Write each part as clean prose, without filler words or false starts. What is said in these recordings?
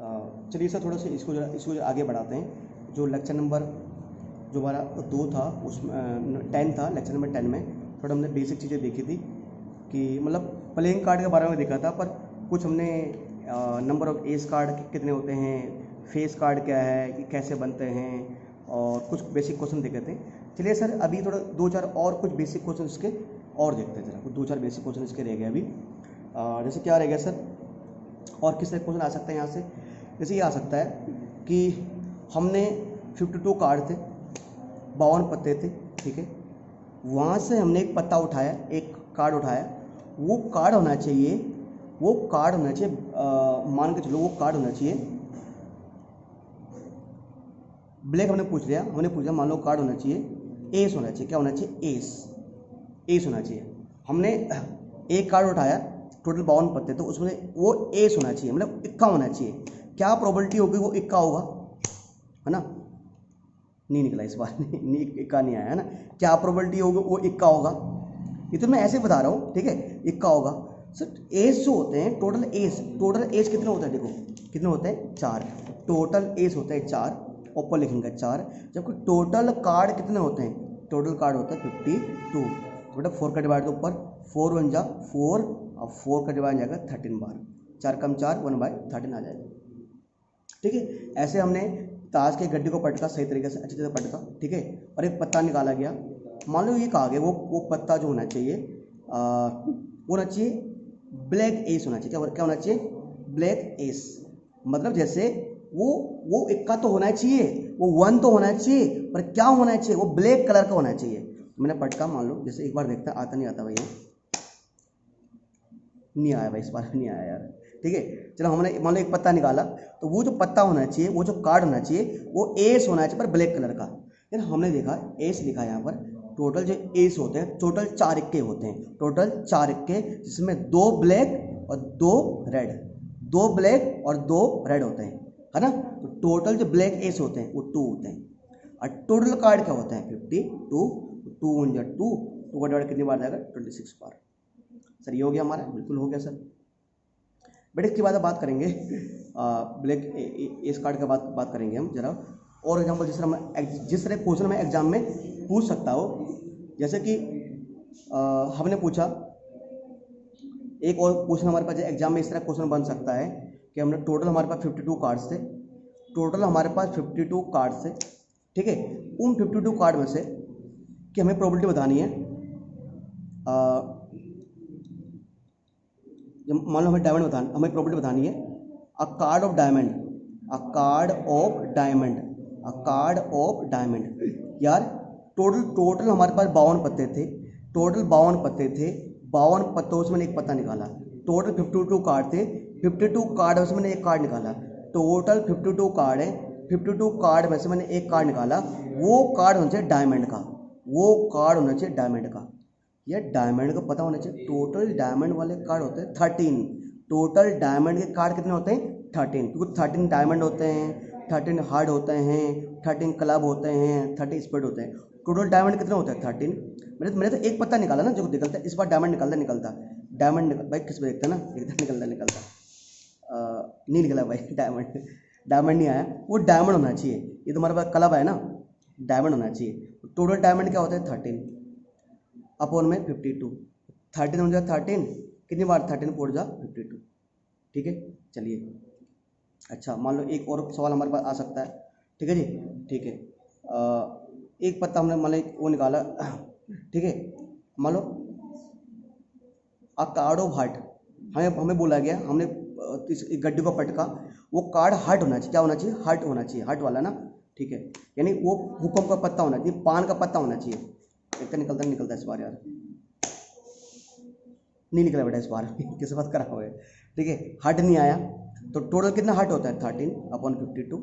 चलिए सर थोड़ा सा इसको आगे बढ़ाते हैं। जो लेक्चर नंबर जो हमारा 2 था उसमें 10 था, लेक्चर नंबर 10 में थोड़ा हमने बेसिक चीज़ें देखी थी कि मतलब प्लेइंग कार्ड के बारे में देखा था, पर कुछ हमने नंबर ऑफ एस कार्ड कितने होते हैं, फेस कार्ड क्या है, कि कैसे बनते हैं, और कुछ बेसिक क्वेश्चन देखे थे। चलिए सर अभी थोड़ा 2-4 और कुछ बेसिक क्वेश्चन इसके और देखते हैं। जरा कुछ 2-4 बेसिक क्वेश्चन इसके रह गए अभी। जैसे क्या रह गया सर, और किस तरह क्वेश्चन आ सकता है यहाँ से। जैसे ये आ सकता है कि हमने 52 कार्ड थे, 52 पत्ते थे, ठीक है। वहाँ से हमने एक पत्ता उठाया, एक कार्ड उठाया, वो कार्ड होना चाहिए मान के चलो वो कार्ड होना चाहिए ब्लैक। हमने पूछ लिया मान लो कार्ड होना चाहिए एस होना चाहिए। क्या होना चाहिए? एस होना चाहिए। हमने एक कार्ड उठाया, टोटल 52 पत्ते, तो उसमें वो एस होना चाहिए, मतलब इक्का होना चाहिए। क्या प्रोबेबिलिटी होगी वो इक्का होगा, है ना? नहीं निकला इस बार नहीं, इक्का नहीं आया, है ना? क्या प्रोबेबिलिटी होगी वो इक्का होगा। ये तो मैं ऐसे बता रहा हूँ, ठीक है, इक्का होगा। सर एस जो होते हैं, टोटल एज कितने होता है? देखो कितने होते हैं? 4। टोटल एज होता है 4, ऊपर लिखेंगे 4। जबकि टोटल कार्ड कितने होते हैं? टोटल कार्ड होता है 52। बेटा 4 का डिवाइड, तो ऊपर 4 1 जा 4, और 4 का डिवाइड जाएगा 13 बार। 4 कम 4 1/13 आ जाएगा, ठीक है। ऐसे हमने ताश के गड्ढे को पटका, सही तरीके से अच्छी तरह पटका, ठीक है, और एक पत्ता निकाला गया। मान लो ये कहा गया वो पत्ता जो होना चाहिए वो होना चाहिए ब्लैक एस होना चाहिए। क्या होना चाहिए? Black S. मतलब जैसे वो इक्का तो होना चाहिए, वो 1 तो होना चाहिए, पर क्या होना चाहिए? वो ब्लैक कलर का होना चाहिए। मैंने पटका, मान लो जैसे एक बार देखता है आता नहीं आता भैया, नहीं आया भाई, इस बार नहीं आया यार, ठीक है। चलो हमने मान लो एक पत्ता निकाला, तो वो जो पत्ता होना चाहिए, वो जो कार्ड होना चाहिए, वो एस होना चाहिए, पर ब्लैक कलर का। यार हमने देखा एस लिखा है यहाँ पर। टोटल जो एस होते हैं, टोटल 4 इक्के होते हैं, टोटल 4 इक्के, जिसमें 2 ब्लैक और 2 रेड, 2 ब्लैक और 2 रेड होते हैं, है ना? तो टोटल जो ब्लैक एस होते हैं वो 2 होते हैं। और टोटल कार्ड क्या होता है? 52। 2 1 जा 2, 2 का डिवाइड कितनी बार जाएगा? 26 बार। सर ये हो गया हमारा, बिल्कुल हो गया सर। बट इसके बाद बात करेंगे ब्लैक एस कार्ड के बात करेंगे हम जरा। और एग्जाम्पल जिस तरह क्वेश्चन मैं एग्जाम में पूछ सकता हो, जैसे कि हमने पूछा एक और क्वेश्चन हमारे पास एग्जाम में इस तरह क्वेश्चन बन सकता है कि हमने टोटल हमारे पास 52 कार्ड्स थे, टोटल हमारे पास 52 कार्ड्स थे, ठीक है। उन 52 कार्ड में से कि हमें प्रोबेबिलिटी बतानी है, मान लो हमें डायमंड बताना, हमें प्रोबेबिलिटी बतानी है अ card of diamond, a card of diamond, a card of diamond. यार टोटल हमारे पास 52 पत्ते थे, टोटल 52 पत्ते थे, 52 पत्तों से मैंने एक पत्ता निकाला। टोटल 52 कार्ड थे, 52 कार्ड से मैंने एक कार्ड निकाला। टोटल 52 कार्ड है, 52 कार्ड में से मैंने एक कार्ड निकाला। वो कार्ड होना चाहिए डायमंड का, वो कार्ड होना चाहिए डायमंड का। ये डायमंड का पता होना चाहिए। टोटल डायमंड वाले कार्ड होते हैं 13। टोटल डायमंड के कार्ड कितने होते हैं? 13, क्योंकि 13 डायमंड होते हैं, 13 हार्ड होते हैं, 13 क्लब होते हैं, 13 स्पेड होते हैं। टोटल डायमंड कितने होते हैं? 13। मैंने तो एक पत्ता निकाला ना जो निकलता है, इस बार डायमंड निकलता डायमंड भाई किस पे देखते हैं ना, एकदम निकलता नहीं निकला भाई डायमंड नहीं आया। वो डायमंड होना चाहिए। ये तुम्हारे पास क्लब है ना, डायमंड होना चाहिए। टोटल डायमंड क्या होता है? 13 अपॉन में 52। 13 हो जाए 13, कितनी बार? 13 4 जा 52, ठीक है। चलिए अच्छा, मान लो एक और सवाल हमारे पास आ सकता है, ठीक है जी, ठीक है। एक पत्ता हमने मान लो वो निकाला, ठीक है। मान लो अ कार्ड ऑफ हार्ट, हमें बोला गया, हमने इस गड्ढे को पटका, वो कार्ड हार्ट होना चाहिए। क्या होना चाहिए? हार्ट होना चाहिए, हार्ट वाला ना, ठीक है। यानी वो हुक्म का पत्ता होना चाहिए, पान का पत्ता होना चाहिए। एक निकलता इस बार यार, नहीं निकला बेटा इस बार किस बात करा हुआ है, ठीक है। हट नहीं आया, तो टोटल कितना हट होता है? 13 अपॉन 52,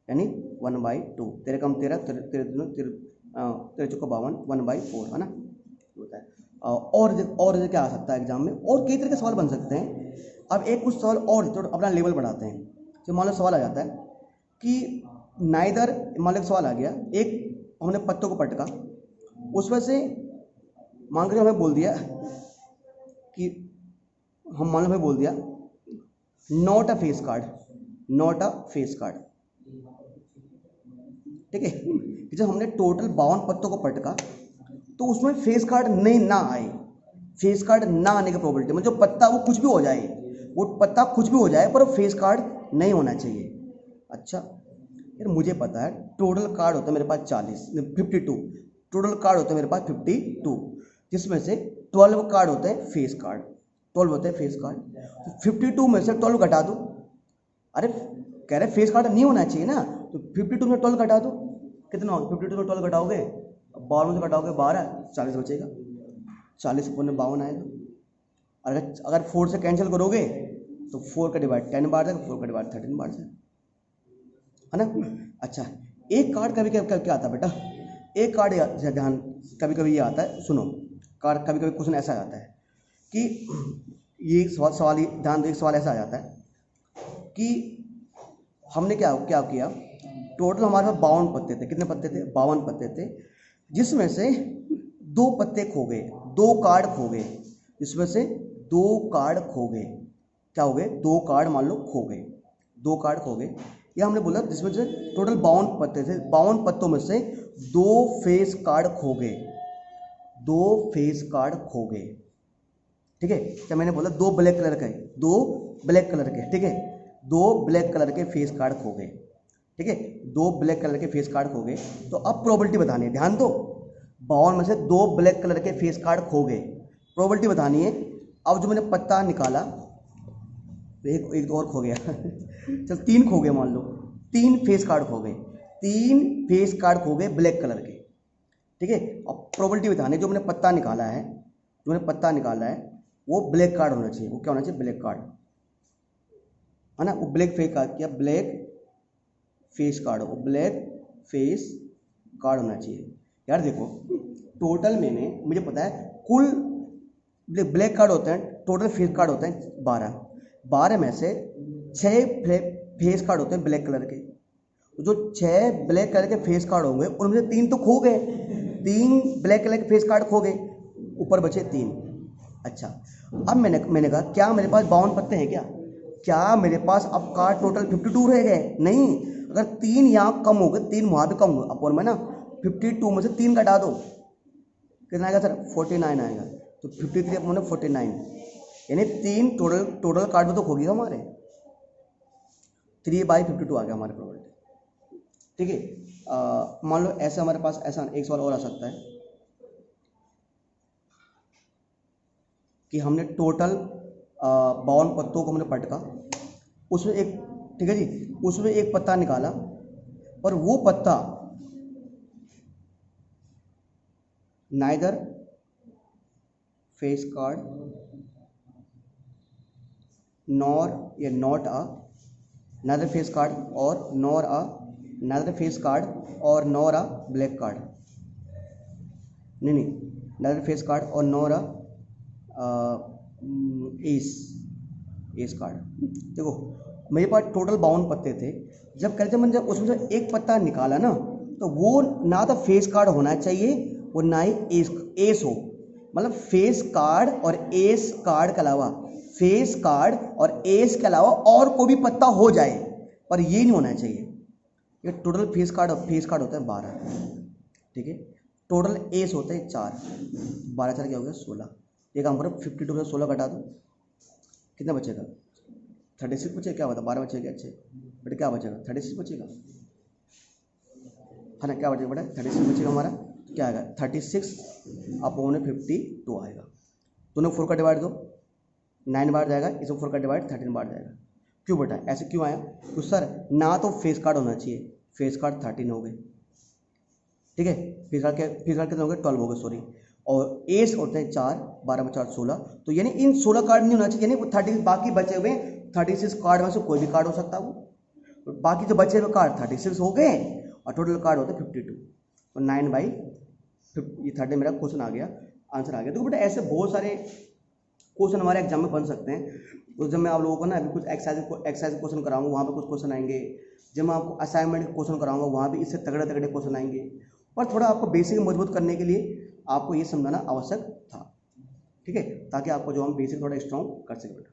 यानी 1/2। तेरे कम 13, तेरे दूनी तेरे चौका 52, 1/4, है ना, होता है। और क्या आ सकता है एग्जाम में? और कई तरह के सवाल बन सकते हैं। अब एक कुछ सवाल और तो अपना लेवल बढ़ाते हैं। तो मान लो सवाल आ जाता है कि नाइदर, मान लो सवाल आ गया, एक हमने पत्तों को पटका, उसमें से मान कर हमें बोल दिया कि हम मान लो हमें बोल दिया not a face card, not a face card. ठीक है, जब हमने टोटल 52 पत्तों को पटका तो उसमें फेस कार्ड नहीं ना आए, फेस कार्ड ना आने की प्रोबेबिलिटी, मतलब जो पत्ता वो कुछ भी हो जाए, वो पत्ता कुछ भी हो जाए पर फेस कार्ड नहीं होना चाहिए। अच्छा यार मुझे पता है टोटल कार्ड होता है मेरे पास 52, टोटल कार्ड होता है मेरे पास 52, जिसमें से 12 कार्ड होते हैं फेस कार्ड, 12 होते हैं फेस कार्ड। तो 52 में से 12 घटा दो, अरे कह रहे फेस कार्ड नहीं होना चाहिए ना, तो 52 में 12 घटा दो, कितना होगा 52 में 12 घटाओगे, 52 से घटाओगे 12, 40 बचेगा, 40 × 52 आएगा। अगर 4 से कैंसिल करोगे तो 4 का डिवाइड 10 बार जाएगा, 4 का डिवाइड 13 बार जाएगा, है ना। अच्छा एक कार्ड कभी कभी क्या आता है बेटा, एक कार्ड ध्यान कभी कभी ये आता है, सुनो कार्ड कभी कभी क्वेश्चन ऐसा आता है कि ये सवाल ध्यान दो, एक सवाल ऐसा आ जाता है कि हमने क्या क्या किया, टोटल हमारे पास 52 पत्ते थे, कितने पत्ते थे 52 पत्ते थे, जिसमें से 2 पत्ते खो गए, 2 कार्ड खो गए, जिसमें से 2 कार्ड खो गए, क्या हो गए 2 कार्ड मान लो खो गए, 2 कार्ड खो गए, या हमने बोला जिसमें से टोटल 52 पत्ते थे, 52 पत्तों में से 2 फेस कार्ड खो गए, 2 फेस कार्ड खो गए। ठीक है, क्या मैंने बोला 2 ब्लैक कलर के, 2 ब्लैक कलर के, ठीक है 2 ब्लैक कलर के फेस कार्ड खो गए, ठीक है 2 ब्लैक कलर के फेस कार्ड खो गए। तो अब प्रोबेबिलिटी बतानी है, ध्यान दो 52 में से 2 ब्लैक कलर के फेस कार्ड खो गए, प्रोबेबिलिटी बतानी है। अब जो मैंने पत्ता निकाला एक और खो गया चल 3 खो गए, मान लो 3 फेस कार्ड खो गए, 3 फेस कार्ड खो गए ब्लैक कलर के, ठीक है। अब प्रोबेबिलिटी बताने, जो मैंने पत्ता निकाला है, जो मैंने पत्ता निकाला है वो ब्लैक कार्ड होना चाहिए, वो क्या होना चाहिए ब्लैक कार्ड, है ना, वो ब्लैक फेस कार्ड, क्या ब्लैक फेस कार्ड, वो ब्लैक फेस कार्ड होना चाहिए। यार देखो टोटल मैंने, मुझे पता है कुल ब्लैक कार्ड होते हैं, टोटल फेस कार्ड होते हैं 12 में से 6 फेस कार्ड होते हैं ब्लैक कलर के, जो 6 ब्लैक कलर के फेस कार्ड होंगे उनमें से 3 तो खो गए, 3 ब्लैक कलर के फेस कार्ड खो गए, ऊपर बचे 3। अच्छा अब मैंने कहा क्या मेरे पास 52 पत्ते हैं क्या मेरे पास अब कार्ड टोटल 52 रह गए, नहीं, अगर 3 यहाँ कम हो गए 3 वहाँ भी कम हो गए, अपन में ना 52 में से 3 घटा दो, कितना आएगा सर 49 आएगा, तो 53 अपने 49, यानी 3 टोटल कार्ड में तो खो गया हमारे, 3/52 आ गया हमारे प्रोबेबिलिटी। ठीक है, मान लो ऐसे हमारे पास ऐसा एक सवाल और आ सकता है कि हमने टोटल 52 पत्तों को हमने पटका, उसमें एक, ठीक है जी, उसमें एक पत्ता निकाला, पर वो पत्ता नाइदर फेस कार्ड नॉर या not a neither face card और nor a neither face card और नॉर अ ब्लैक कार्ड, नहीं नाइदर फेस कार्ड और नॉर अ एस कार्ड। देखो मेरे पास टोटल 52 पत्ते थे, जब मैंने जब उसमें से एक पत्ता निकाला ना, तो वो ना तो फेस कार्ड होना चाहिए और ना ही एस हो, मतलब फेस कार्ड और एस कार्ड के अलावा, फेस कार्ड और एस के अलावा और कोई भी पत्ता हो जाए, पर ये नहीं होना चाहिए। ये टोटल फेस कार्ड होता है 12, ठीक है, टोटल एस होते हैं 4, 12 4 क्या हो गया 16, ये काम करो 52 में 16 घटा दो, कितना बचेगा 36 बचेगा, क्या बता 12 बचेगा, अच्छे बेटा क्या बचेगा 36 बचेगा, है ना, क्या बचेगा बेटा 36 बचेगा हमारा, क्या आएगा 36 अपॉन 52 आएगा, दोनों 4 का डिवाइड दो 9 बार जाएगा, इसमें 4 का डिवाइड 13 बार जाएगा। क्यों बेटा ऐसे क्यों आया, तो सर ना तो फेस कार्ड होना चाहिए, फेस कार्ड 13 हो गए, ठीक है, फेस कार्ड कितने हो गए 12 हो गए सॉरी, और एस होते हैं 4, 12 में 4 16, तो यानी इन 16 कार्ड नहीं होना चाहिए, यानी वो 30 बाकी बचे हुए 36 कार्ड में से कोई भी कार्ड हो सकता है वो, तो बाकी जो बचे हुए कार्ड 36 हो गए और टोटल कार्ड होते हैं 52, तो 9/50, ये 30 मेरा क्वेश्चन आ गया, आंसर आ गया। तो बेटा ऐसे बहुत सारे क्वेश्चन हमारे एग्जाम में बन सकते हैं, उस जब मैं आप लोगों को ना अभी कुछ एक्सरसाइज क्वेश्चन कराऊंगा, वहाँ पे कुछ क्वेश्चन आएंगे, जब मैं आपको असाइनमेंट क्वेश्चन कराऊंगा वहाँ भी इससे तगड़े तगड़े क्वेश्चन आएंगे, पर थोड़ा आपको बेसिक मजबूत करने के लिए आपको ये समझाना आवश्यक था, ठीक है, ताकि आपको जो हम बेसिक थोड़ा स्ट्रॉन्ग कर सकें बेटा।